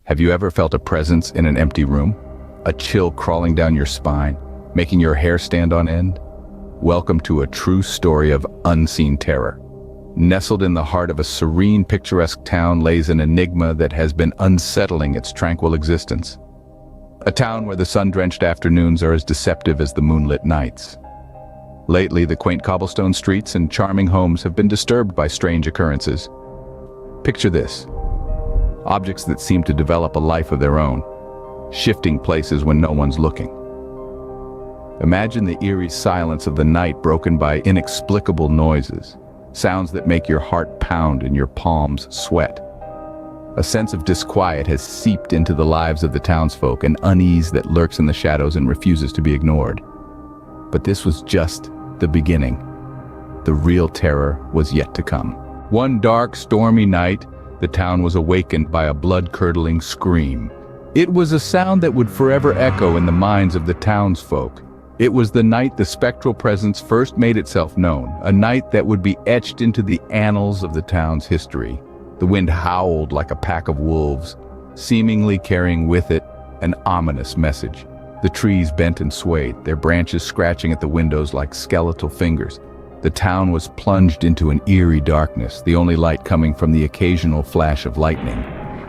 Have you ever felt a presence in an empty room? A chill crawling down your spine, making your hair stand on end? Welcome to a true story of unseen terror. Nestled in the heart of a serene, picturesque town lays an enigma that has been unsettling its tranquil existence. A town where the sun-drenched afternoons are as deceptive as the moonlit nights. Lately, the quaint cobblestone streets and charming homes have been disturbed by strange occurrences. Picture this. Objects that seem to develop a life of their own, shifting places when no one's looking. Imagine the eerie silence of the night broken by inexplicable noises, sounds that make your heart pound and your palms sweat. A sense of disquiet has seeped into the lives of the townsfolk, an unease that lurks in the shadows and refuses to be ignored. But this was just the beginning. The real terror was yet to come. One dark, stormy night, the town was awakened by a blood-curdling scream. It was a sound that would forever echo in the minds of the townsfolk. It was the night the spectral presence first made itself known, a night that would be etched into the annals of the town's history. The wind howled like a pack of wolves, seemingly carrying with it an ominous message. The trees bent and swayed, their branches scratching at the windows like skeletal fingers. The town was plunged into an eerie darkness, the only light coming from the occasional flash of lightning.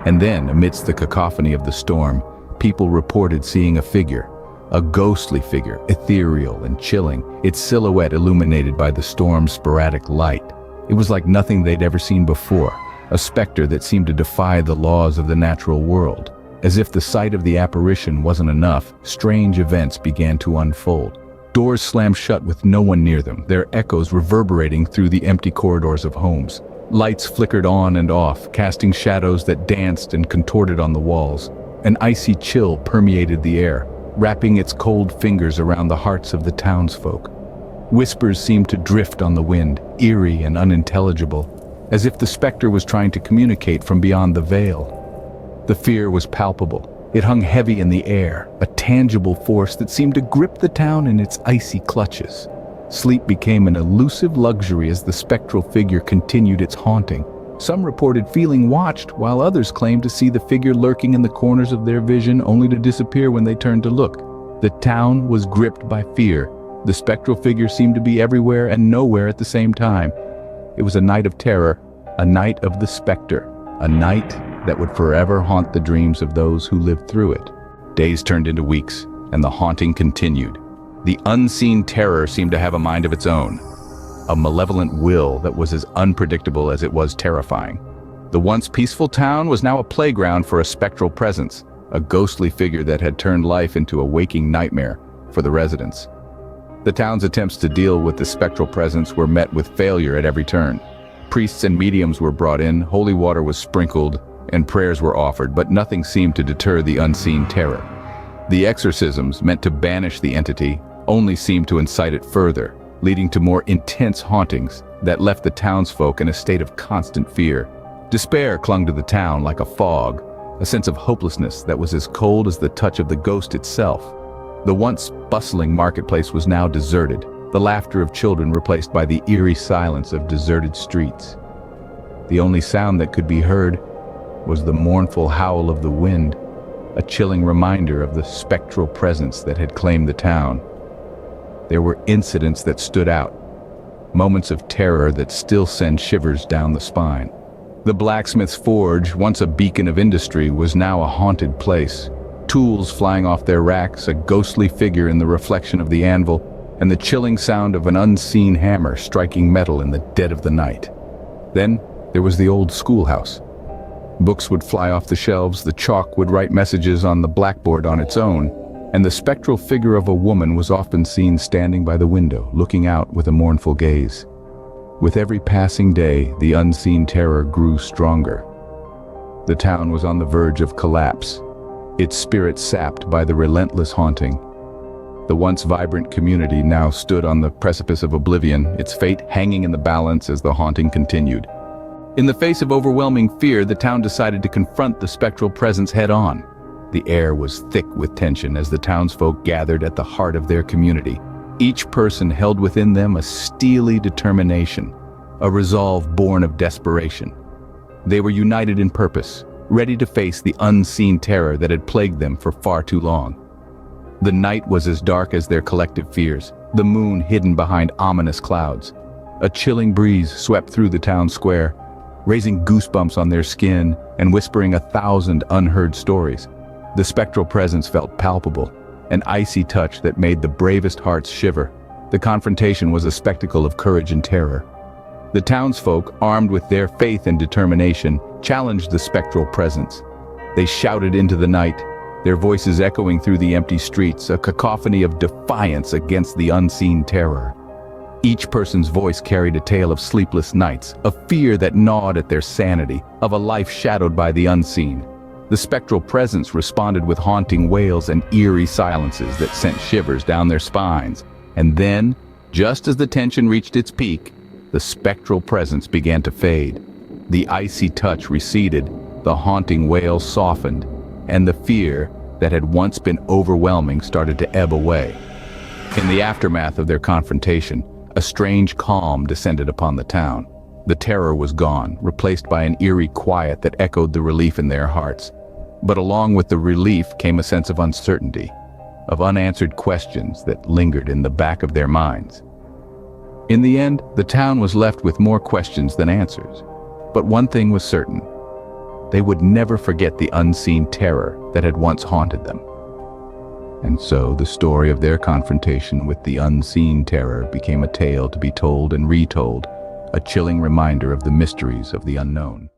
And then, amidst the cacophony of the storm, people reported seeing a figure, a ghostly figure, ethereal and chilling, its silhouette illuminated by the storm's sporadic light. It was like nothing they'd ever seen before, a specter that seemed to defy the laws of the natural world. As if the sight of the apparition wasn't enough, strange events began to unfold. Doors slammed shut with no one near them, their echoes reverberating through the empty corridors of homes. Lights flickered on and off, casting shadows that danced and contorted on the walls. An icy chill permeated the air, wrapping its cold fingers around the hearts of the townsfolk. Whispers seemed to drift on the wind, eerie and unintelligible, as if the specter was trying to communicate from beyond the veil. The fear was palpable. It hung heavy in the air, a tangible force that seemed to grip the town in its icy clutches. Sleep became an elusive luxury as the spectral figure continued its haunting. Some reported feeling watched, while others claimed to see the figure lurking in the corners of their vision only to disappear when they turned to look. The town was gripped by fear. The spectral figure seemed to be everywhere and nowhere at the same time. It was a night of terror, a night of the specter, a night that would forever haunt the dreams of those who lived through it. Days turned into weeks, and the haunting continued. The unseen terror seemed to have a mind of its own, a malevolent will that was as unpredictable as it was terrifying. The once peaceful town was now a playground for a spectral presence, a ghostly figure that had turned life into a waking nightmare for the residents. The town's attempts to deal with the spectral presence were met with failure at every turn. Priests and mediums were brought in, holy water was sprinkled, and prayers were offered, but nothing seemed to deter the unseen terror. The exorcisms, meant to banish the entity, only seemed to incite it further, leading to more intense hauntings that left the townsfolk in a state of constant fear. Despair clung to the town like a fog, a sense of hopelessness that was as cold as the touch of the ghost itself. The once bustling marketplace was now deserted, the laughter of children replaced by the eerie silence of deserted streets. The only sound that could be heard was the mournful howl of the wind, a chilling reminder of the spectral presence that had claimed the town. There were incidents that stood out, moments of terror that still send shivers down the spine. The blacksmith's forge, once a beacon of industry, was now a haunted place. Tools flying off their racks, a ghostly figure in the reflection of the anvil, and the chilling sound of an unseen hammer striking metal in the dead of the night. Then there was the old schoolhouse. Books would fly off the shelves, the chalk would write messages on the blackboard on its own, and the spectral figure of a woman was often seen standing by the window, looking out with a mournful gaze. With every passing day, the unseen terror grew stronger. The town was on the verge of collapse, its spirit sapped by the relentless haunting. The once vibrant community now stood on the precipice of oblivion, its fate hanging in the balance as the haunting continued. In the face of overwhelming fear, the town decided to confront the spectral presence head-on. The air was thick with tension as the townsfolk gathered at the heart of their community. Each person held within them a steely determination, a resolve born of desperation. They were united in purpose, ready to face the unseen terror that had plagued them for far too long. The night was as dark as their collective fears, the moon hidden behind ominous clouds. A chilling breeze swept through the town square, raising goosebumps on their skin and whispering 1,000 unheard stories. The spectral presence felt palpable, an icy touch that made the bravest hearts shiver. The confrontation was a spectacle of courage and terror. The townsfolk, armed with their faith and determination, challenged the spectral presence. They shouted into the night, their voices echoing through the empty streets, a cacophony of defiance against the unseen terror. Each person's voice carried a tale of sleepless nights, of fear that gnawed at their sanity, of a life shadowed by the unseen. The spectral presence responded with haunting wails and eerie silences that sent shivers down their spines. And then, just as the tension reached its peak, the spectral presence began to fade. The icy touch receded, the haunting wail softened, and the fear that had once been overwhelming started to ebb away. In the aftermath of their confrontation, a strange calm descended upon the town. The terror was gone, replaced by an eerie quiet that echoed the relief in their hearts. But along with the relief came a sense of uncertainty, of unanswered questions that lingered in the back of their minds. In the end, the town was left with more questions than answers. But one thing was certain: they would never forget the unseen terror that had once haunted them. And so the story of their confrontation with the unseen terror became a tale to be told and retold, a chilling reminder of the mysteries of the unknown.